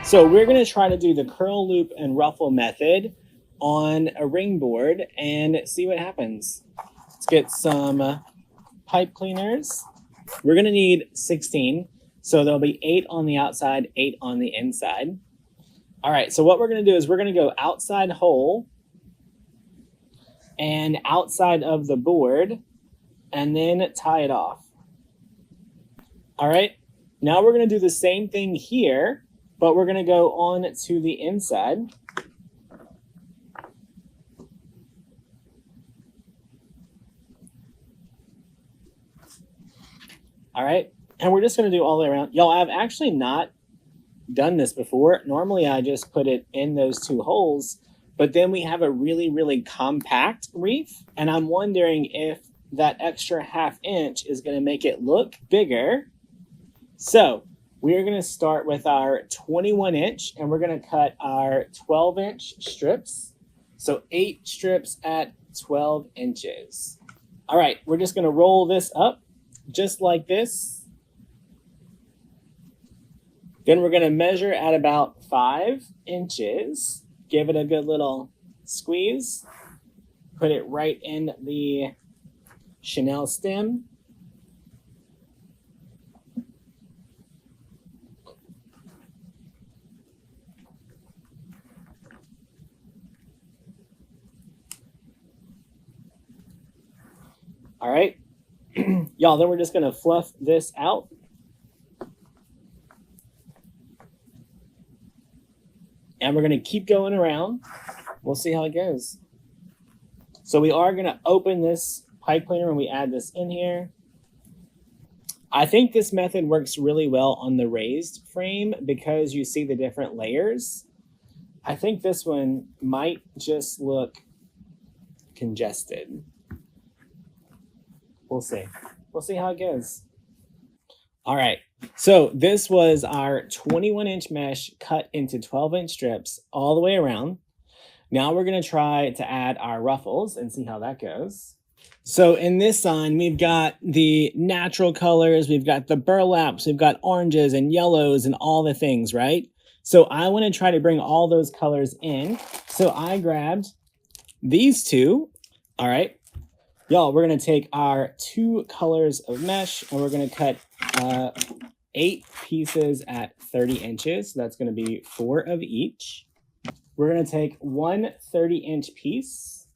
So we're going to try to do the curl, loop, and ruffle method on a ring board and see what happens. Let's get some pipe cleaners. We're going to need 16. So there'll be 8 on the outside, 8 on the inside. All right, so what we're going to do is we're going to go outside hole and outside of the board and then tie it off. All right, now we're going to do the same thing here, but we're going to go on to the inside. All right, and we're just going to do all the way around. Y'all, I've actually not done this before. Normally I just put it in those 2 holes, but then we have a really, really compact wreath, and I'm wondering if that extra ½ inch is going to make it look bigger. So we're going to start with our 21 inch and we're going to cut our 12-inch strips. So 8 strips at 12 inches. All right, we're just going to roll this up just like this. Then we're going to measure at about 5 inches. Give it a good little squeeze. Put it right in the chenille stem. All right, y'all, then we're just going to fluff this out. And we're going to keep going around. We'll see how it goes. So we are going to open this pipe cleaner when we add this in here. I think this method works really well on the raised frame because you see the different layers. I think this one might just look congested. We'll see. We'll see how it goes. All right. So this was our 21-inch mesh cut into 12-inch strips all the way around. Now we're going to try to add our ruffles and see how that goes. So in this sign, we've got the natural colors, we've got the burlaps, we've got oranges and yellows and all the things, right? So I want to try to bring all those colors in. So I grabbed these 2. All right. Y'all, we're going to take our 2 colors of mesh and we're going to cut 8 pieces at 30 inches. So that's going to be 4 of each. We're going to take one 30-inch piece,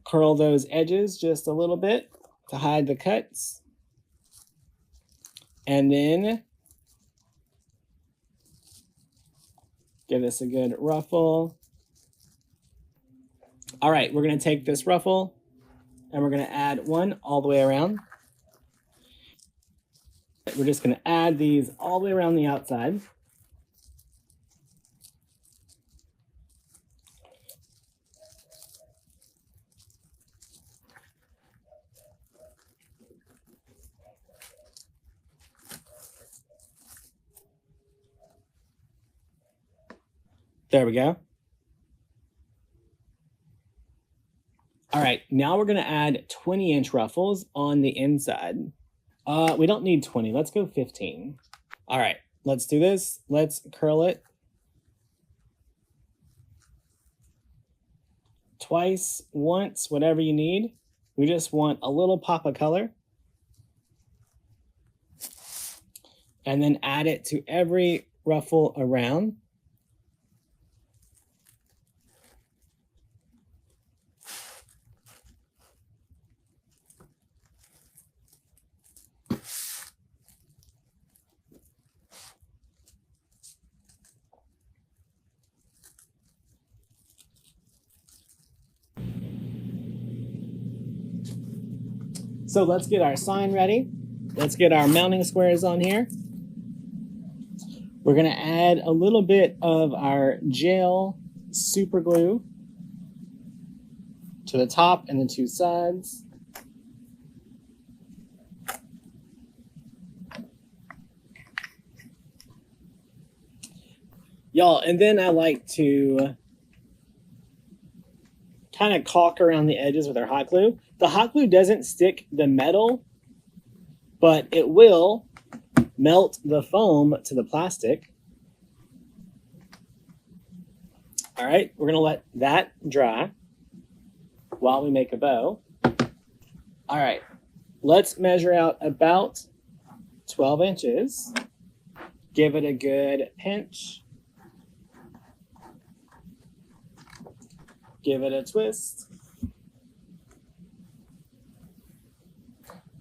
curl those edges just a little bit to hide the cuts, and then give this a good ruffle. All right, we're going to take this ruffle and we're going to add one all the way around. We're just going to add these all the way around the outside. There we go. All right, now we're going to add 20-inch ruffles on the inside. We don't need 20. Let's go 15. All right, let's do this. Let's curl it twice, once, whatever you need. We just want a little pop of color. And then add it to every ruffle around. So let's get our sign ready. Let's get our mounting squares on here. We're going to add a little bit of our gel super glue to the top and the 2 sides. Y'all, and then I like to kind of caulk around the edges with our hot glue. The hot glue doesn't stick the metal, but it will melt the foam to the plastic. All right, we're gonna let that dry while we make a bow. All right, let's measure out about 12 inches. Give it a good pinch. Give it a twist. I'm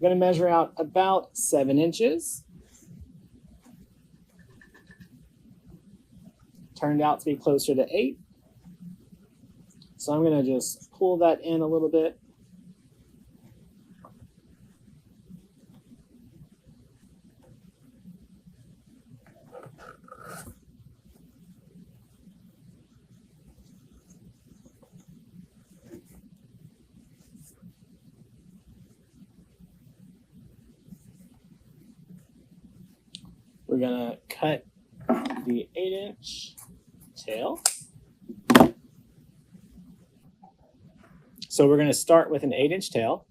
gonna measure out about 7 inches. Turned out to be closer to 8. So I'm gonna just pull that in a little bit. We're gonna cut the 8-inch tail. So we're gonna start with an 8-inch tail.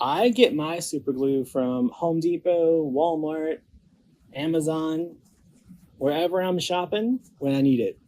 I get my super glue from Home Depot, Walmart, Amazon, wherever I'm shopping when I need it.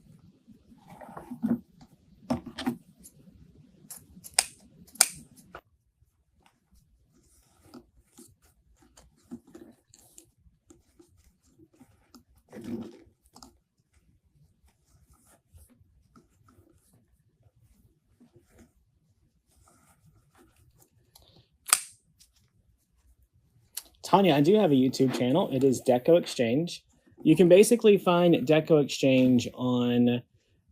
Tanya, I do have a YouTube channel. It is Deco Exchange. You can basically find Deco Exchange on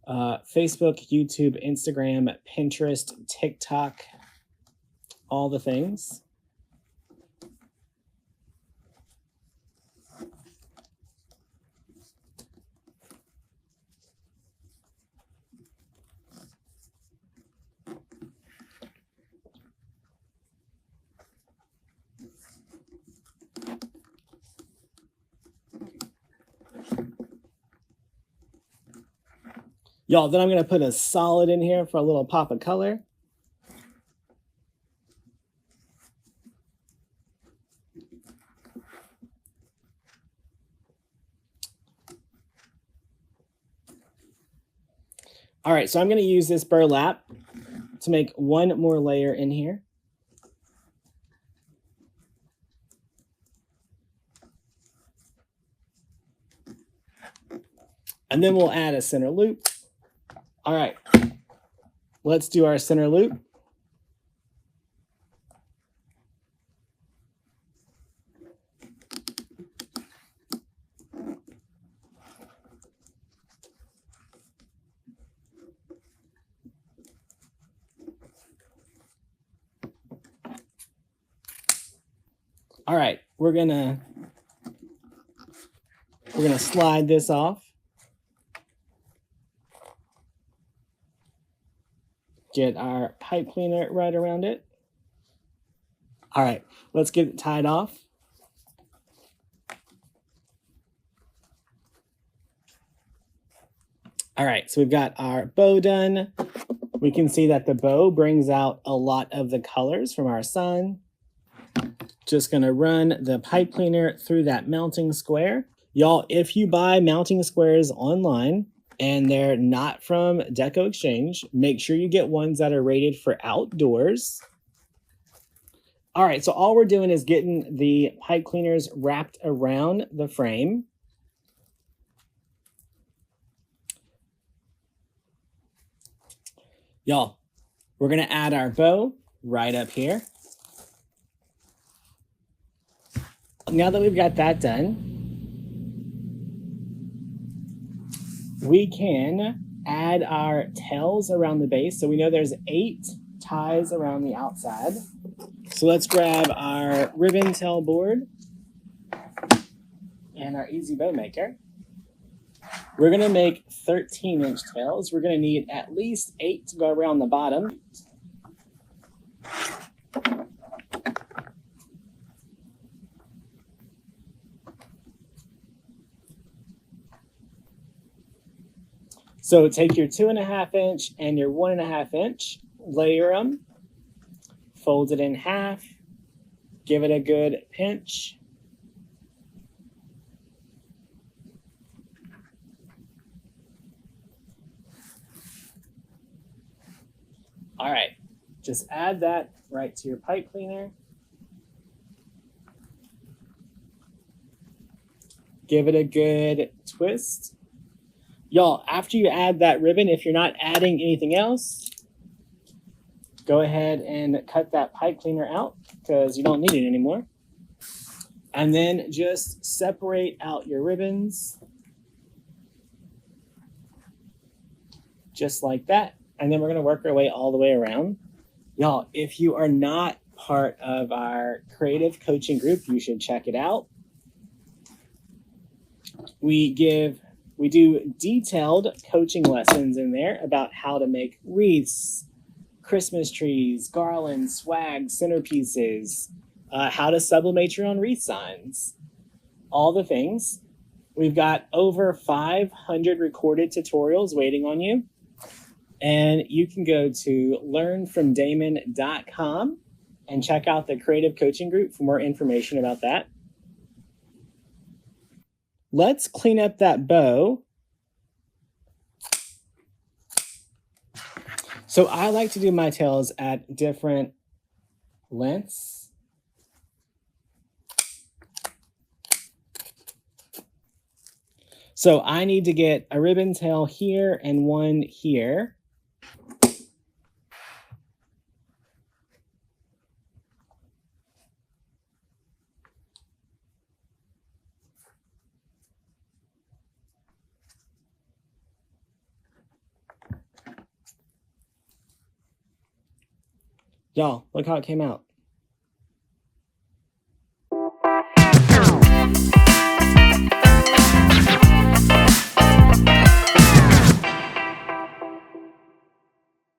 Facebook, YouTube, Instagram, Pinterest, TikTok, all the things. Y'all, then I'm going to put a solid in here for a little pop of color. All right, so I'm going to use this burlap to make one more layer in here. And then we'll add a center loop. All right, let's do our center loop. All right, we're gonna slide this off. Get our pipe cleaner right around it. All right, let's get it tied off. All right, so we've got our bow done. We can see that the bow brings out a lot of the colors from our sun. Just gonna run the pipe cleaner through that mounting square. Y'all, if you buy mounting squares online, and they're not from Deco Exchange, make sure you get ones that are rated for outdoors. All right, so all we're doing is getting the pipe cleaners wrapped around the frame. Y'all, we're gonna add our bow right up here. Now that we've got that done, we can add our tails around the base. So we know there's 8 ties around the outside. So let's grab our ribbon tail board and our easy bow maker. We're going to make 13-inch tails. We're going to need at least 8 to go around the bottom. So take your 2.5 inch and your 1.5 inch, layer them, fold it in half, give it a good pinch. All right, just add that right to your pipe cleaner. Give it a good twist. Y'all, after you add that ribbon, if you're not adding anything else, go ahead and cut that pipe cleaner out because you don't need it anymore. And then just separate out your ribbons. Just like that. And then we're going to work our way all the way around. Y'all, if you are not part of our creative coaching group, you should check it out. We do detailed coaching lessons in there about how to make wreaths, Christmas trees, garlands, swag, centerpieces, how to sublimate your own wreath signs, all the things. We've got over 500 recorded tutorials waiting on you. And you can go to learnfromdamon.com and check out the creative coaching group for more information about that. Let's clean up that bow. So I like to do my tails at different lengths. So I need to get a ribbon tail here and one here. Y'all, look how it came out.